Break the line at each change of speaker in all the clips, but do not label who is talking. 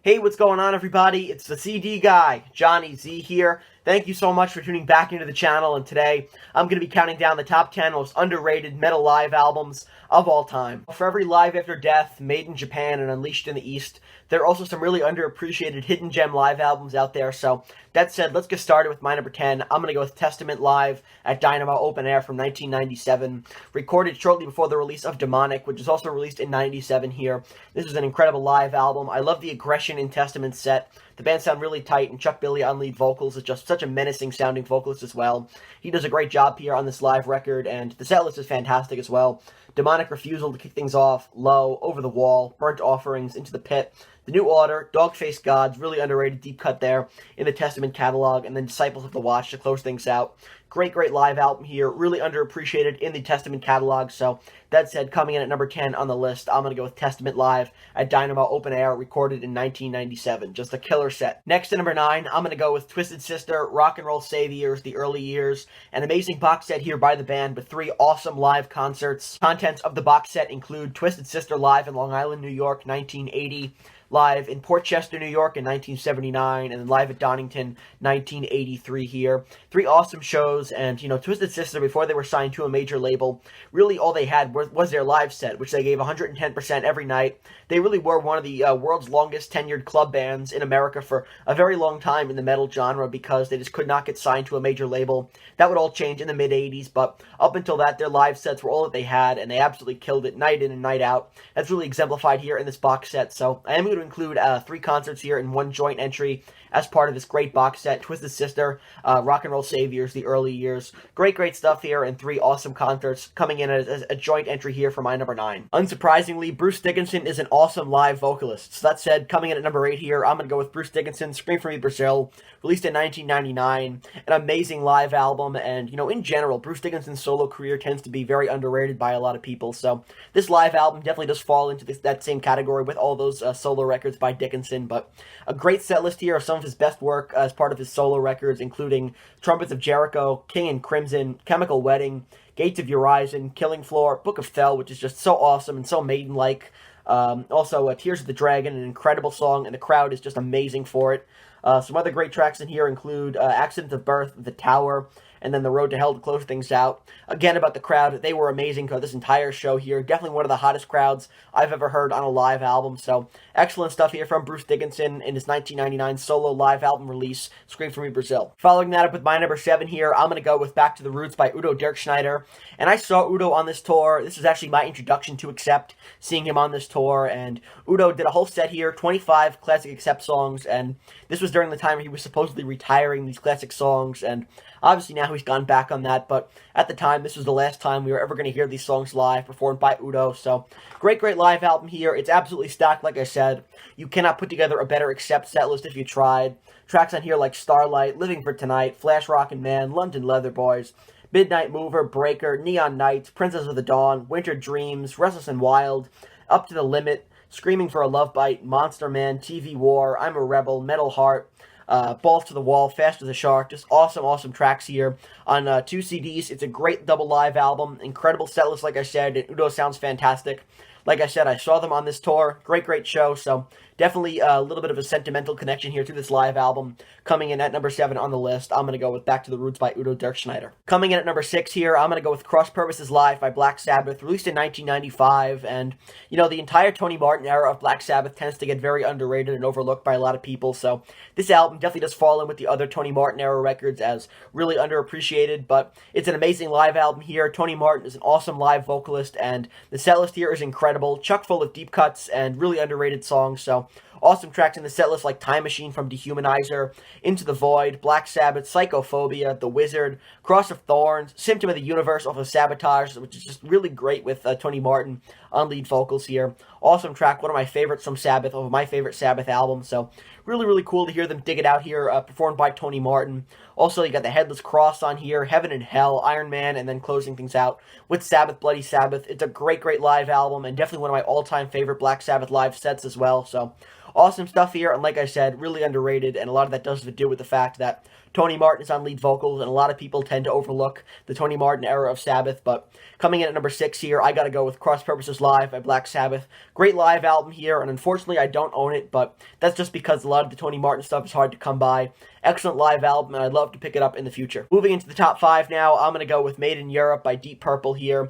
Hey, what's going on, everybody? It's the CD guy, Johnny Z here. Thank you so much for tuning back into the channel, and today I'm going to be counting down the top 10 most underrated metal live albums of all time. For every Live After Death, Made in Japan, and Unleashed in the East, there are also some really underappreciated hidden gem live albums out there. So that said, let's get started with my number 10. I'm going to go with Testament Live at Dynamo Open Air from 1997, recorded shortly before the release of Demonic, which was also released in 97 here. This is an incredible live album. I love the aggression in Testament's set. The band sound really tight, and Chuck Billy on lead vocals is just such a menacing sounding vocalist as well. He does a great job here on this live record, and the set list is fantastic as well. Demonic Refusal to kick things off, Low, Over the Wall, Burnt Offerings, Into the Pit, The New Order, Dog-Faced Gods, really underrated deep cut there in the Testament catalog, and then Disciples of the Watch to close things out. Great live album here, really underappreciated in the Testament catalog. So that said, coming in at number 10 on the list, I'm going to go with Testament Live at Dynamo Open Air, recorded in 1997. Just a killer set. Next to number 9, I'm going to go with Twisted Sister, Rock and Roll Saviors, The Early Years. An amazing box set here by the band with 3 awesome live concerts. Contents of the box set include Twisted Sister live in Long Island, New York, 1980. Live in Port Chester, New York in 1979, and then live at Donington, 1983 here. 3 awesome shows, and, Twisted Sister, before they were signed to a major label, really all they had was their live set, which they gave 110% every night. They really were one of the world's longest tenured club bands in America for a very long time in the metal genre because they just could not get signed to a major label. That would all change in the mid-80s, but up until that, their live sets were all that they had, and they absolutely killed it night in and night out. That's really exemplified here in this box set, so I am going to include 3 concerts here in one joint entry as part of this great box set. Twisted Sister, Rock and Roll Saviors, The Early Years. Great stuff here, and 3 awesome concerts coming in as a joint entry here for my number 9. Unsurprisingly, Bruce Dickinson is an awesome live vocalist. So that said, coming in at number 8 here, I'm going to go with Bruce Dickinson, Scream For Me Brazil, released in 1999. An amazing live album, and, in general, Bruce Dickinson's solo career tends to be very underrated by a lot of people, so this live album definitely does fall into that same category with all those solo records by Dickinson, but a great set list here of some of his best work as part of his solo records, including Trumpets of Jericho, King and Crimson, Chemical Wedding, Gates of Urizen, Killing Floor, Book of Thel, which is just so awesome and so Maiden-like. Also, Tears of the Dragon, an incredible song, and the crowd is just amazing for it. Some other great tracks in here include Accident of Birth, The Tower, and then The Road to Hell to close things out. Again, about the crowd, they were amazing for this entire show here. Definitely one of the hottest crowds I've ever heard on a live album. So, excellent stuff here from Bruce Dickinson in his 1999 solo live album release, Scream For Me Brazil. Following that up with my number 7 here, I'm going to go with Back to the Roots by Udo Dirkschneider. And I saw Udo on this tour. This is actually my introduction to Accept, seeing him on this tour. And Udo did a whole set here, 25 classic Accept songs. And this was during the time he was supposedly retiring these classic songs. And obviously now he's gone back on that, but at the time, this was the last time we were ever going to hear these songs live, performed by Udo. So, great live album here. It's absolutely stacked, like I said. You cannot put together a better Accept set list if you tried. Tracks on here like Starlight, Living for Tonight, Flash Rockin' Man, London Leather Boys, Midnight Mover, Breaker, Neon Nights, Princess of the Dawn, Winter Dreams, Restless and Wild, Up to the Limit, Screaming for a Love Bite, Monster Man, TV War, I'm a Rebel, Metal Heart, Balls to the Wall, Fast as a Shark. Just awesome tracks here on 2 CDs. It's a great double live album. Incredible set list, like I said, and Udo sounds fantastic. Like I said, I saw them on this tour. Great show, so definitely a little bit of a sentimental connection here to this live album. Coming in at number 7 on the list, I'm going to go with Back to the Roots by Udo Dirkschneider. Coming in at number 6 here, I'm going to go with Cross Purposes Live by Black Sabbath, released in 1995. And, the entire Tony Martin era of Black Sabbath tends to get very underrated and overlooked by a lot of people. So this album definitely does fall in with the other Tony Martin era records as really underappreciated. But it's an amazing live album here. Tony Martin is an awesome live vocalist, and the set list here is incredible. Chock full of deep cuts and really underrated songs. So awesome tracks in the set list like Time Machine from Dehumanizer, Into the Void, Black Sabbath, Psychophobia, The Wizard, Cross of Thorns, Symptom of the Universe off of Sabotage, which is just really great with Tony Martin on lead vocals here. Awesome track, one of my favorites from Sabbath, of my favorite Sabbath album. So really cool to hear them dig it out here, performed by Tony Martin. Also, you got the Headless Cross on here, Heaven and Hell, Iron Man, and then closing things out with Sabbath, Bloody Sabbath. It's a great live album, and definitely one of my all-time favorite Black Sabbath live sets as well. So awesome stuff here, and like I said, really underrated, and a lot of that does have to do with the fact that Tony Martin is on lead vocals, and a lot of people tend to overlook the Tony Martin era of Sabbath, but coming in at number 6 here, I gotta go with Cross Purposes Live by Black Sabbath. Great live album here, and unfortunately I don't own it, but that's just because a lot of the Tony Martin stuff is hard to come by. Excellent live album, and I'd love to pick it up in the future. Moving into the top 5 now, I'm going to go with Made in Europe by Deep Purple here,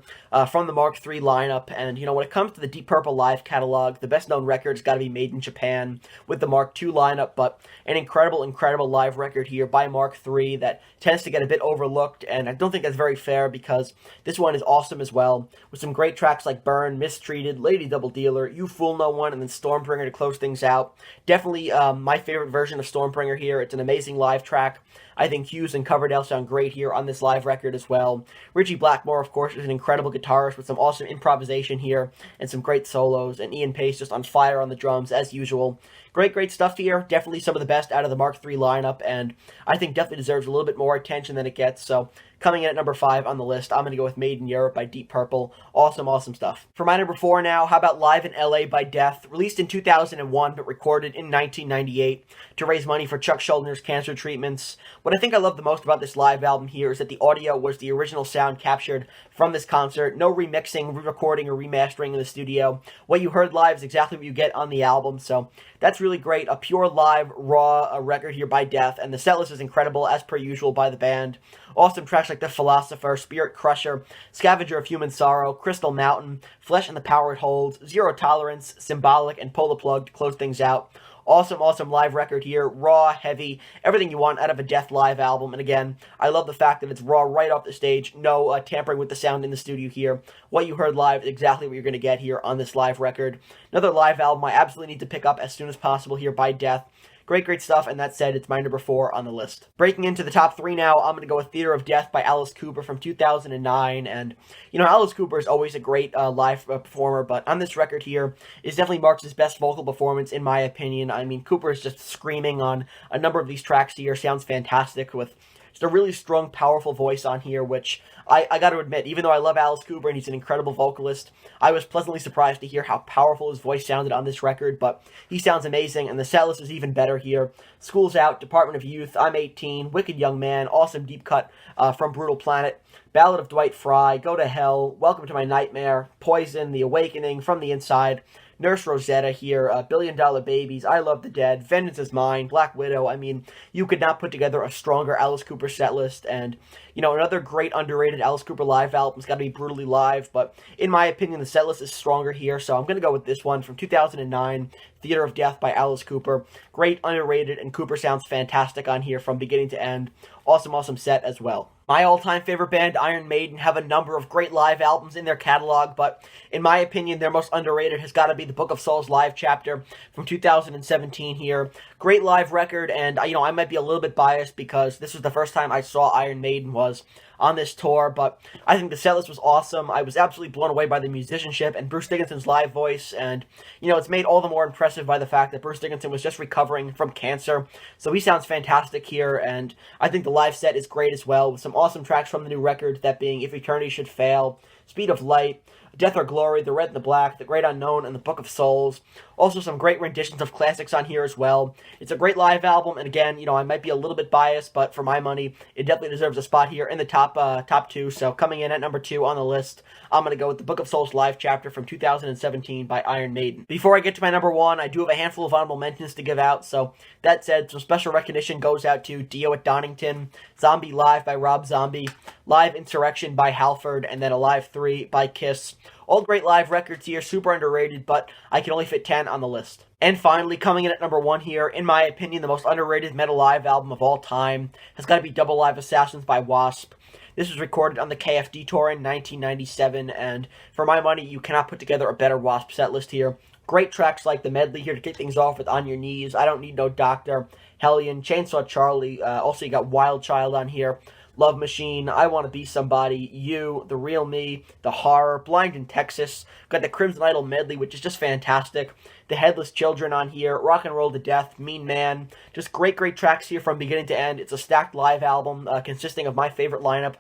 from the Mark III lineup. And, when it comes to the Deep Purple live catalog, the best-known record's got to be Made in Japan with the Mark II lineup, but an incredible, incredible live record here by Mark III that tends to get a bit overlooked, and I don't think that's very fair because this one is awesome as well, with some great tracks like Burn, Mistreated, Lady Double Dealer, You Fool No One, and then Stormbringer to close things out. Definitely my favorite version of Stormbringer here. It's an amazing live track. I think Hughes and Coverdale sound great here on this live record as well. Richie Blackmore, of course, is an incredible guitarist with some awesome improvisation here and some great solos, and Ian Pace just on fire on the drums as usual. Great, great stuff here. Definitely some of the best out of the Mark III lineup, and I think definitely deserves a little bit more attention than it gets, so coming in at number 5 on the list, I'm going to go with Made in Europe by Deep Purple. Awesome, awesome stuff. For my number 4 now, how about Live in LA by Death? Released in 2001, but recorded in 1998 to raise money for Chuck Schuldner's cancer treatments. What I think I love the most about this live album here is that the audio was the original sound captured from this concert. No remixing, re-recording, or remastering in the studio. What you heard live is exactly what you get on the album, so that's really great. A pure live, raw record here by Death, and the setlist is incredible, as per usual, by the band. Awesome tracks like The Philosopher, Spirit Crusher, Scavenger of Human Sorrow, Crystal Mountain, Flesh and the Power It Holds, Zero Tolerance, Symbolic, and Pull the Plug to close things out. Awesome, awesome live record here. Raw, heavy, everything you want out of a Death live album. And again, I love the fact that it's raw right off the stage. No tampering with the sound in the studio here. What you heard live is exactly what you're going to get here on this live record. Another live album I absolutely need to pick up as soon as possible here by Death. Great, great stuff, and that said, it's my number 4 on the list. Breaking into the top 3 now, I'm going to go with Theater of Death by Alice Cooper from 2009, and, Alice Cooper is always a great live performer, but on this record here, it definitely marks his best vocal performance, in my opinion. I mean, Cooper is just screaming on a number of these tracks here, sounds fantastic, with just a really strong, powerful voice on here, which I got to admit, even though I love Alice Cooper and he's an incredible vocalist, I was pleasantly surprised to hear how powerful his voice sounded on this record, but he sounds amazing, and the setlist is even better here. School's Out, Department of Youth, I'm 18, Wicked Young Man, awesome deep cut from Brutal Planet, Ballad of Dwight Fry, Go to Hell, Welcome to My Nightmare, Poison, The Awakening, From the Inside, Nurse Rosetta here, Billion Dollar Babies, I Love the Dead, Vengeance is Mine, Black Widow. I mean, you could not put together a stronger Alice Cooper set list, and, another great underrated Alice Cooper live album's got to be Brutally Live, but in my opinion, the set list is stronger here, so I'm going to go with this one from 2009, Theater of Death by Alice Cooper. Great, underrated, and Cooper sounds fantastic on here from beginning to end. Awesome, awesome set as well. My all-time favorite band, Iron Maiden, have a number of great live albums in their catalog, but in my opinion, their most underrated has got to be the Book of Souls live chapter from 2017 here. Great live record, and, I might be a little bit biased because this was the first time I saw Iron Maiden was on this tour, but I think the setlist was awesome. I was absolutely blown away by the musicianship and Bruce Dickinson's live voice, and, it's made all the more impressive by the fact that Bruce Dickinson was just recovering from cancer, so he sounds fantastic here, and I think the live set is great as well, with some awesome tracks from the new record, that being If Eternity Should Fail, Speed of Light, Death or Glory, The Red and the Black, The Great Unknown, and The Book of Souls. Also some great renditions of classics on here as well. It's a great live album, and again, I might be a little bit biased, but for my money, it definitely deserves a spot here in the top 2. So coming in at number 2 on the list, I'm going to go with the Book of Souls live chapter from 2017 by Iron Maiden. Before I get to my number 1, I do have a handful of honorable mentions to give out, so that said, some special recognition goes out to Dio at Donington, Zombie Live by Rob Zombie, Live Insurrection by Halford, and then Alive 3 by Kiss. All great live records here, super underrated, but I can only fit 10 on the list. And finally, coming in at number 1 here, in my opinion, the most underrated metal live album of all time has got to be Double Live Assassins by WASP. This was recorded on the KFD tour in 1997, and for my money, you cannot put together a better WASP set list here. Great tracks like the medley here to kick things off with On Your Knees, I Don't Need No Doctor, Hellion, Chainsaw Charlie, also you got Wild Child on here, Love Machine, I Want to Be Somebody, You, The Real Me, The Horror, Blind in Texas, got the Crimson Idol medley, which is just fantastic. The Headless Children on here, Rock and Roll to Death, Mean Man. Just great tracks here from beginning to end. It's a stacked live album consisting of my favorite lineup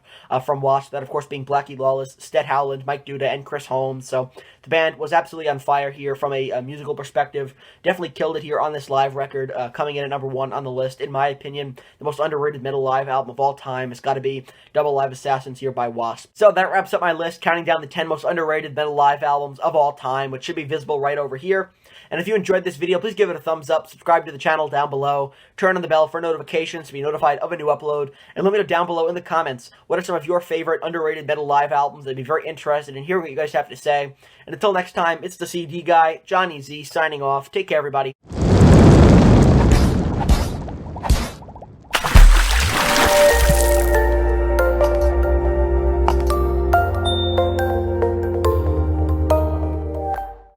from WASP, that of course being Blackie Lawless, Sted Howland, Mike Duda, and Chris Holmes. So the band was absolutely on fire here from a musical perspective. Definitely killed it here on this live record, coming in at number 1 on the list. In my opinion, the most underrated metal live album of all time. It's got to be Double Live Assassins here by WASP. So that wraps up my list, counting down the 10 most underrated metal live albums of all time, which should be visible right over here. And if you enjoyed this video, please give it a thumbs up, subscribe to the channel down below, turn on the bell for notifications to be notified of a new upload, and let me know down below in the comments what are some of your favorite underrated metal live albums. I'd be very interested in hearing what you guys have to say. And until next time, it's the CD guy, Johnny Z, signing off. Take care, everybody.